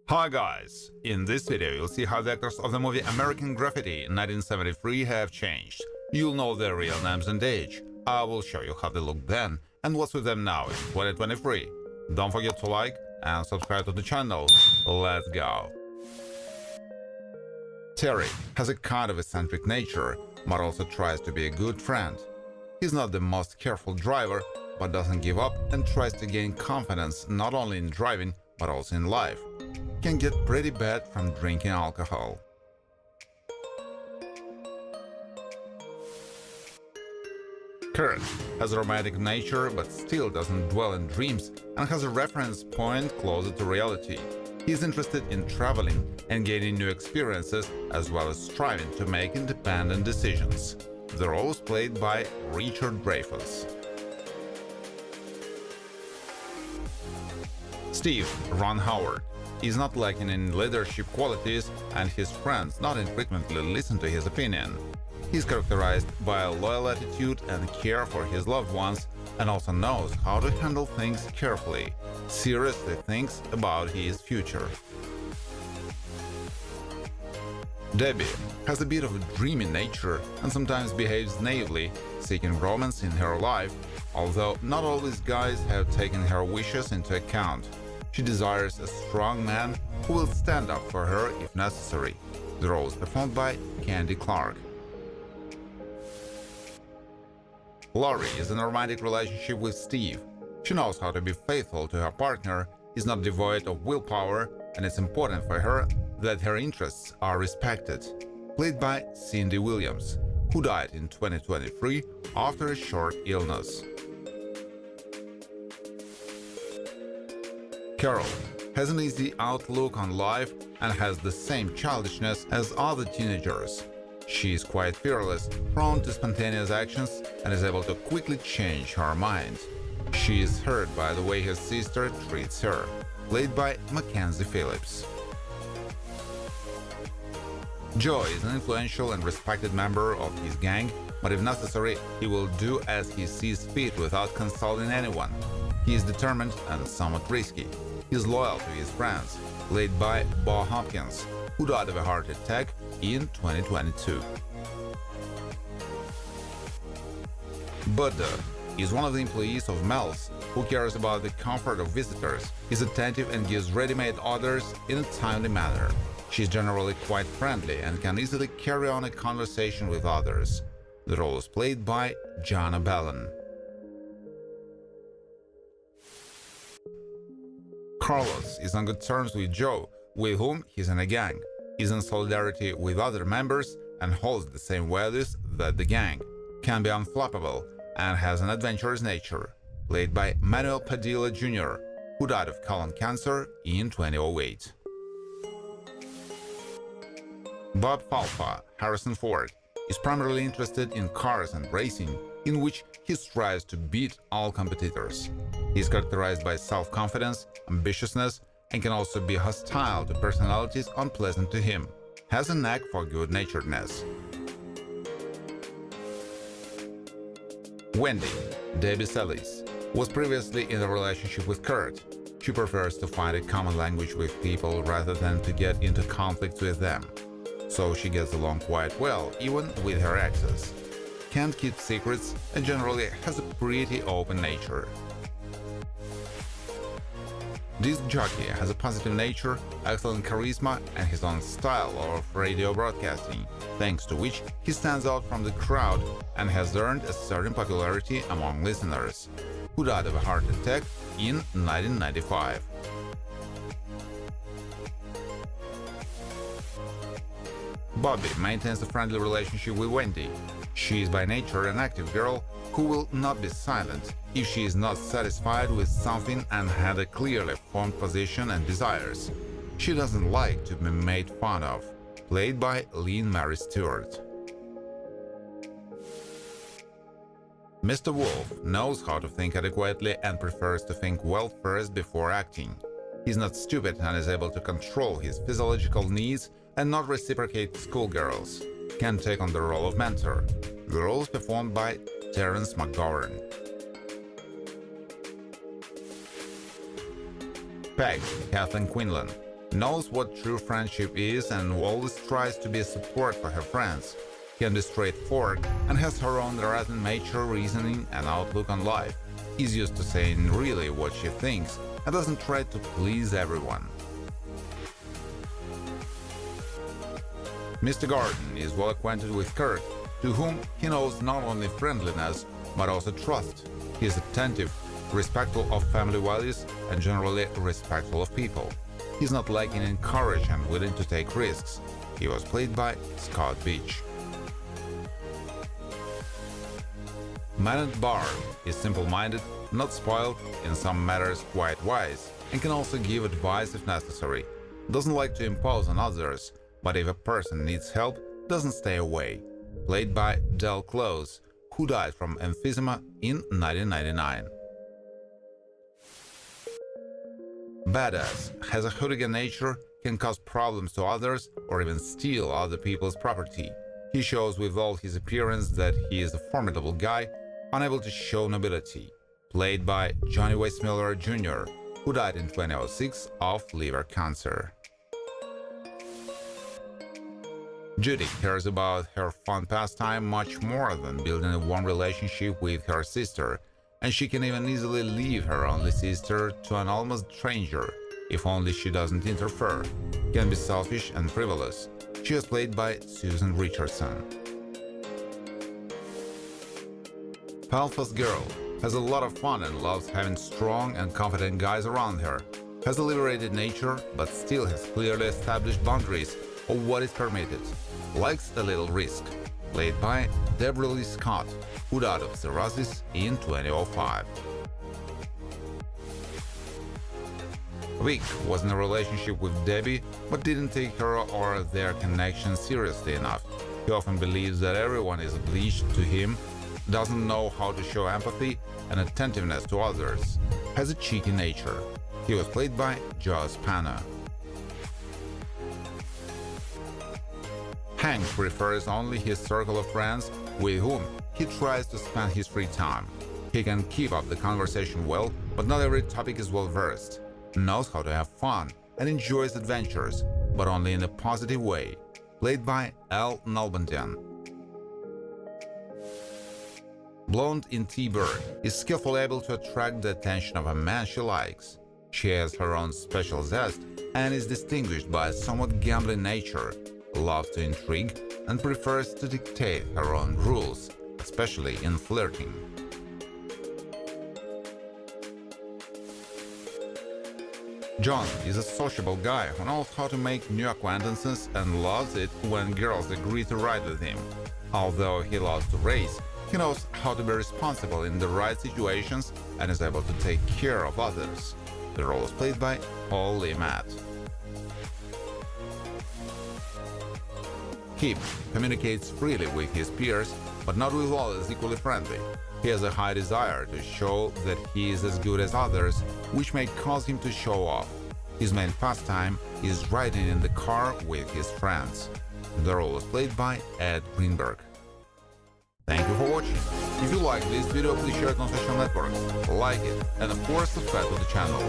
Hi guys! In this video you'll see how the actors of the movie American Graffiti 1973 have changed. You'll know their real names and age. I will show you how they looked then and what's with them now in 2023. Don't forget to like and subscribe to the channel. Let's go! Terry has a kind of eccentric nature, but also tries to be a good friend. He's not the most careful driver, but doesn't give up and tries to gain confidence not only in driving but also in life. Can get pretty bad from drinking alcohol. Curt has a romantic nature but still doesn't dwell in dreams and has a reference point closer to reality. He's interested in traveling and gaining new experiences as well as striving to make independent decisions. The role is played by Richard Dreyfuss. Steve Ron Howard is not lacking in leadership qualities, and his friends not infrequently listen to his opinion. He's characterized by a loyal attitude and care for his loved ones, and also knows how to handle things carefully, seriously thinks about his future. Debbie has a bit of a dreamy nature and sometimes behaves naively, seeking romance in her life, although not always guys have taken her wishes into account. She desires a strong man who will stand up for her if necessary. The role is performed by Candy Clark. Laurie is in a romantic relationship with Steve. She knows how to be faithful to her partner, is not devoid of willpower, and it's important for her that her interests are respected. Played by Cindy Williams, who died in 2023 after a short illness. Carol has an easy outlook on life and has the same childishness as other teenagers. She is quite fearless, prone to spontaneous actions, and is able to quickly change her mind. She is hurt by the way his sister treats her, played by Mackenzie Phillips. Joe is an influential and respected member of his gang, but if necessary, he will do as he sees fit without consulting anyone. He is determined and somewhat risky. He is loyal to his friends, played by Bo Hopkins, who died of a heart attack in 2022. Buddha is one of the employees of Mel's who cares about the comfort of visitors, is attentive and gives ready-made orders in a timely manner. She is generally quite friendly and can easily carry on a conversation with others. The role is played by Jana Bellon. Carlos is on good terms with Joe, with whom he's in a gang, is in solidarity with other members and holds the same values that the gang, can be unflappable, and has an adventurous nature, played by Manuel Padilla Jr., who died of colon cancer in 2008. Bob Falfa, Harrison Ford, is primarily interested in cars and racing, in which he strives to beat all competitors. He is characterized by self-confidence, ambitiousness, and can also be hostile to personalities unpleasant to him. Has a knack for good-naturedness. Wendy, Debbie Salis, was previously in a relationship with Curt. She prefers to find a common language with people rather than to get into conflicts with them. So she gets along quite well, even with her exes. Can't keep secrets and generally has a pretty open nature. Disc jockey has a positive nature, excellent charisma, and his own style of radio broadcasting, thanks to which he stands out from the crowd and has earned a certain popularity among listeners. Who died of a heart attack in 1995. Bobby maintains a friendly relationship with Wendy. She is by nature an active girl who will not be silent if she is not satisfied with something and had a clearly formed position and desires. She doesn't like to be made fun of, played by Lynn Mary Stewart. Mr. Wolf knows how to think adequately and prefers to think well first before acting. He's not stupid and is able to control his physiological needs and not reciprocate schoolgirls. Can take on the role of mentor. The role is performed by Terrence McGovern. Peg Kathleen Quinlan knows what true friendship is and always tries to be a support for her friends. Can be straightforward and has her own rather mature reasoning and outlook on life. Is used to saying really what she thinks and doesn't try to please everyone. Mr. Garden is well acquainted with Curt, to whom he knows not only friendliness but also trust. He is attentive, respectful of family values, and generally respectful of people. He's not lacking in courage and willing to take risks. He was played by Scott Beach. Man at Bar is simple-minded, not spoiled, in some matters quite wise, and can also give advice if necessary. Doesn't like to impose on others, but if a person needs help, doesn't stay away. Played by Del Close, who died from emphysema in 1999. Badass has a hooligan nature, can cause problems to others or even steal other people's property. He shows with all his appearance that he is a formidable guy, unable to show nobility. Played by Johnny Weissmuller Jr., who died in 2006 of liver cancer. Judy cares about her fun pastime much more than building a warm relationship with her sister, and she can even easily leave her only sister to an almost stranger, if only she doesn't interfere. Can be selfish and frivolous. She is played by Susan Richardson. Palfa's girl has a lot of fun and loves having strong and confident guys around her. Has a liberated nature, but still has clearly established boundaries of what is permitted. Likes a little risk. Played by Beverly Scott, who died of cirrhosis in 2005. Vic was in a relationship with Debbie, but didn't take her or their connection seriously enough. He often believes that everyone is obliged to him, doesn't know how to show empathy and attentiveness to others, has a cheeky nature. He was played by Joe Spano. Hank prefers only his circle of friends with whom he tries to spend his free time. He can keep up the conversation well, but not every topic is well versed. Knows how to have fun and enjoys adventures, but only in a positive way. Played by Al Nalbandian. Blonde in T-Bird is skillfully able to attract the attention of a man she likes. She has her own special zest and is distinguished by a somewhat gambling nature, loves to intrigue, and prefers to dictate her own rules, especially in flirting. John is a sociable guy who knows how to make new acquaintances and loves it when girls agree to ride with him. Although he loves to race, he knows how to be responsible in the right situations and is able to take care of others. The role is played by Paul Lee Matt. Kip communicates freely with his peers, but not with all as equally friendly. He has a high desire to show that he is as good as others, which may cause him to show off. His main pastime is riding in the car with his friends. The role is played by Ed Greenberg. Thank you for watching. If you like this video, please share it on social networks, like it, and of course subscribe to the channel.